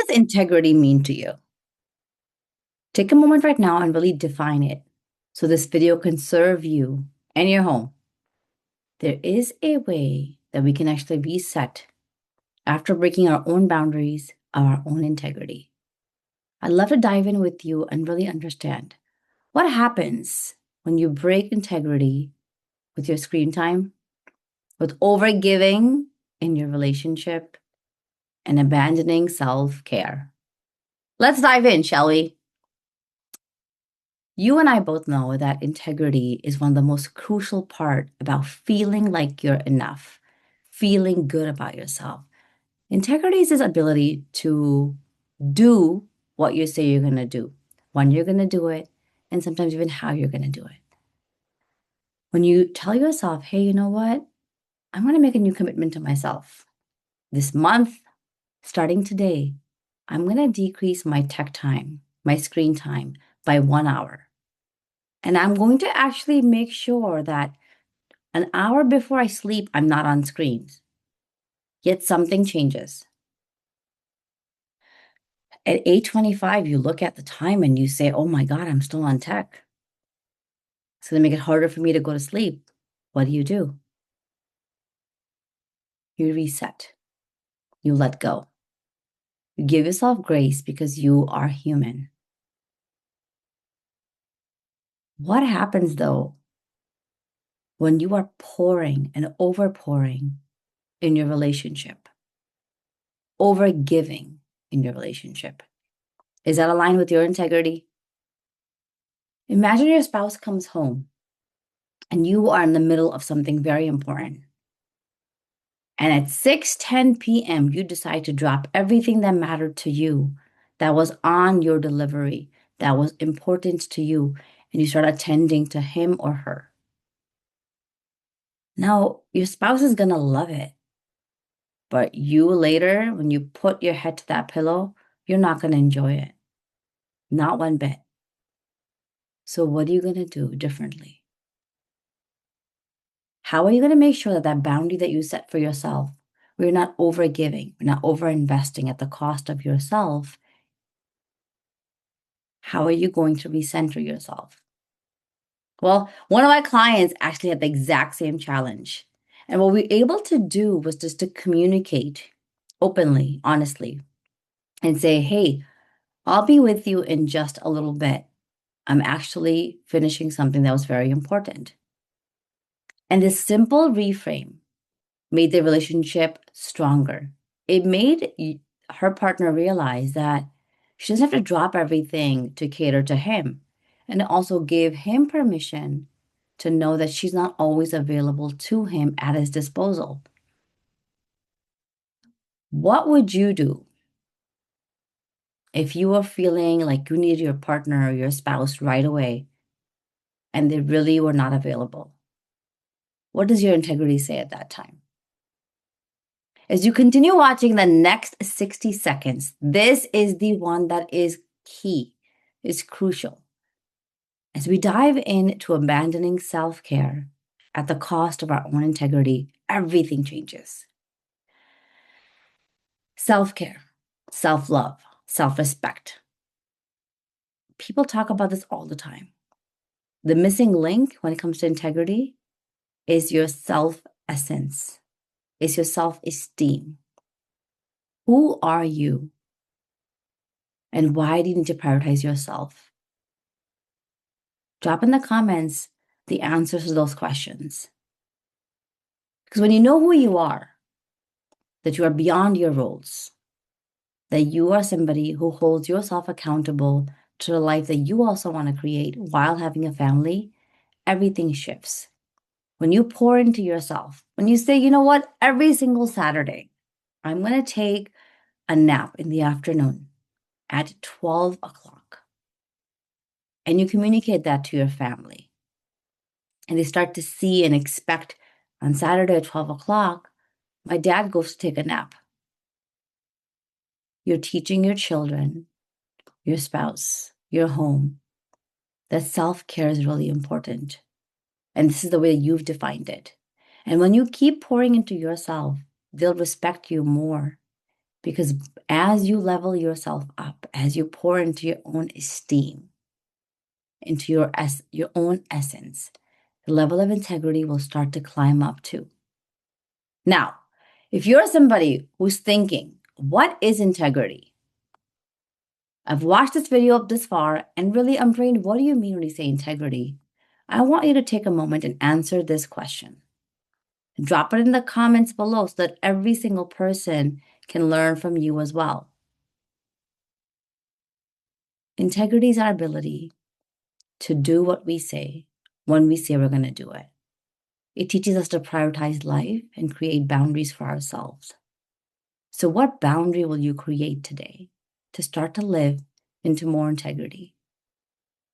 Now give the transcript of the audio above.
does integrity mean to you? Take a moment right now and really define it so this video can serve you and your home. There is a way that we can actually reset after breaking our own boundaries of our own integrity. I'd love to dive in with you and really understand what happens when you break integrity with your screen time, with overgiving in your relationship, and abandoning self-care. Let's dive in, shall we? You and I both know that integrity is one of the most crucial part about feeling like you're enough, feeling good about yourself. Integrity is this ability to do what you say you're going to do, when you're going to do it, and sometimes even how you're going to do it. When you tell yourself, hey, you know what? I'm going to make a new commitment to myself. This month, starting today, I'm going to decrease my tech time, my screen time by 1 hour. And I'm going to actually make sure that an hour before I sleep, I'm not on screens. Yet something changes. At 8:25, you look at the time and you say, oh my God, I'm still on tech. It's going to make it harder for me to go to sleep. What do? You reset. You let go. You give yourself grace because you are human. What happens though when you are pouring and overpouring in your relationship, overgiving in your relationship? Is that aligned with your integrity? Imagine your spouse comes home and you are in the middle of something very important. And at 6:10 p.m., you decide to drop everything that mattered to you, that was on your delivery, that was important to you, and you start attending to him or her. Now, your spouse is going to love it. But you later, when you put your head to that pillow, you're not going to enjoy it. Not one bit. So what are you going to do differently? How are you going to make sure that that boundary that you set for yourself, where you're not overgiving, you're not over-investing at the cost of yourself, how are you going to recenter yourself? Well, one of my clients actually had the exact same challenge. And what we were able to do was just to communicate openly, honestly, and say, hey, I'll be with you in just a little bit. I'm actually finishing something that was very important. And this simple reframe made the relationship stronger. It made her partner realize that she doesn't have to drop everything to cater to him. And it also gave him permission to know that she's not always available to him at his disposal. What would you do if you were feeling like you needed your partner or your spouse right away and they really were not available? What does your integrity say at that time? As you continue watching the next 60 seconds, this is the one that is key, is crucial. As we dive into abandoning self-care at the cost of our own integrity, everything changes. Self-care, self-love, self-respect. People talk about this all the time. The missing link when it comes to integrity is your self-essence, is your self-esteem. Who are you? And why do you need to prioritize yourself? Drop in the comments the answers to those questions. Because when you know who you are, that you are beyond your roles, that you are somebody who holds yourself accountable to the life that you also want to create while having a family, everything shifts. When you pour into yourself, when you say, you know what, every single Saturday, I'm going to take a nap in the afternoon at 12 o'clock. And you communicate that to your family. And they start to see and expect on Saturday at 12 o'clock, my dad goes to take a nap. You're teaching your children, your spouse, your home, that self-care is really important. And this is the way you've defined it. And when you keep pouring into yourself, they'll respect you more. Because as you level yourself up, as you pour into your own esteem, into your own essence, the level of integrity will start to climb up too. Now, if you're somebody who's thinking, what is integrity? I've watched this video up this far, and really, Ambereen, what do you mean when you say integrity? I want you to take a moment and answer this question. Drop it in the comments below so that every single person can learn from you as well. Integrity is our ability to do what we say when we say we're going to do it. It teaches us to prioritize life and create boundaries for ourselves. So what boundary will you create today to start to live into more integrity?